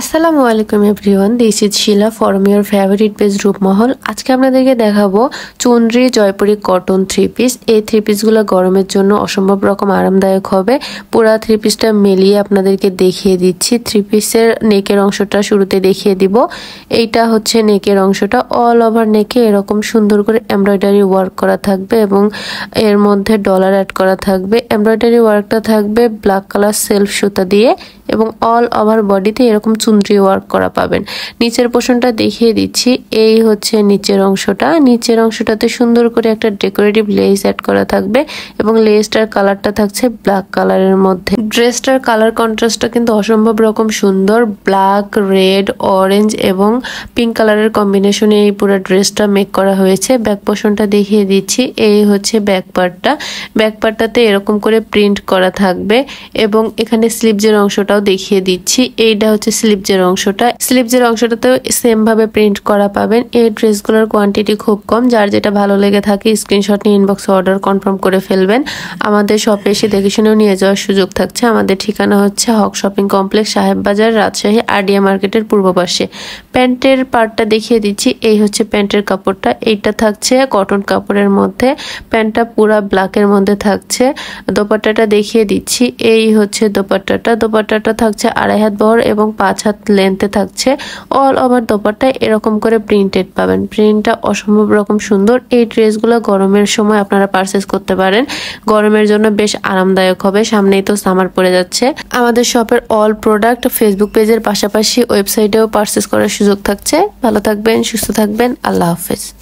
আসসালামু আলাইকুম everyone, this is Shila form your favourite page Rupmahal. আজকে আপনাদেরকে দেখাবো চুনরি জয়পুরি কটন থ্রি পিস। এই থ্রি পিসগুলো গরমের জন্য অসম্ভব রকম আরামদায়ক হবে। পুরা থ্রি পিসটা মিলিয়ে আপনাদেরকে দেখিয়ে দিচ্ছি। থ্রি পিসের নেকের অংশটা শুরুতে দেখিয়ে দিব। এইটা হচ্ছে নেকের অংশটা, অল ওভার নেকে এরকম সুন্দর করে এমব্রয়ডারি ওয়ার্ক করা থাকবে এবং এর মধ্যে ডলার অ্যাড করা থাকবে। এমব্রয়ডারি ওয়ার্কটা থাকবে ব্ল্যাক কালার সেলফ সুতা দিয়ে এবং অল ওভার বডিতে এরকম চুনরি ওয়ার্ক করা পাবেন। নিচের পোর্শনটা দেখিয়ে দিচ্ছি। এই হচ্ছে নিচের অংশটা। নিচের অংশটাতে সুন্দর করে একটা ডেকোরেটিভ লেস অ্যাড করা থাকবে এবং লেসটার কালারটা থাকছে ব্ল্যাক কালারের মধ্যে। ড্রেসটার কালার কন্ট্রাস্টটা কিন্তু অসম্ভব রকম সুন্দর। ব্ল্যাক, রেড, অরেঞ্জ এবং পিঙ্ক কালারের কম্বিনেশনে এই পুরো ড্রেসটা মেক করা হয়েছে। ব্যাক পোর্শনটা দেখিয়ে দিচ্ছি। এই হচ্ছে ব্যাক পার্টটা। ব্যাক পার্টটাতে এরকম করে প্রিন্ট করা থাকবে এবং এখানে স্লিভসের অংশটাও দেখিয়ে দিচ্ছি। এইটা হচ্ছে স্লিভসের অংশটা। স্লিভসের অংশটাতেও সেম ভাবে প্রিন্ট করা পাবেন। এই ড্রেসগুলোর কোয়ান্টিটি খুব কম। যার যেটা ভালো লেগে থাকে স্ক্রিনশট নিয়ে ইনবক্সে অর্ডার কনফার্ম করে ফেলবেন। আমাদের শপে এসে দেখে শুনেও নিয়ে যাওয়ার সুযোগ থাকছে। আমাদের ঠিকানা হচ্ছে হক শপিং কমপ্লেক্স, সাহেব বাজার, রাজশাহী, আরডিএ মার্কেটের পূর্ব পাশে। প্যান্টের পার্টটা দেখিয়ে দিচ্ছি। এই হচ্ছে প্যান্টের কাপড়টা। এইটা থাকছে কটন কাপড়ের মধ্যে। প্যান্টটা পুরা ব্ল্যাকের মধ্যে থাকছে। দোপাট্টাটা দেখিয়ে দিচ্ছি। এই হচ্ছে দোপাট্টাটা। দোপাট্টাটা থাকছে 2.5 হাত বহর এবং 5 হাত লেন্থে থাকছে। অল ওভার দোপাট্টায় এরকম করে প্রিন্টেড পাবেন। প্রিন্টটা অসম্ভব রকম সুন্দর। এই ড্রেসগুলো গরমের সময় আপনারা পারচেস করতে পারেন। গরমের জন্য বেশ আরামদায়ক হবে। সামনেই তো সামার পড়ে যাচ্ছে। আমাদের শপের অল প্রোডাক্ট ফেসবুক পেজের পাশাপাশি ওয়েবসাইটেও পারচেস করার সুযোগ থাকছে। ভালো থাকবেন, সুস্থ থাকবেন। আল্লাহ হাফেজ।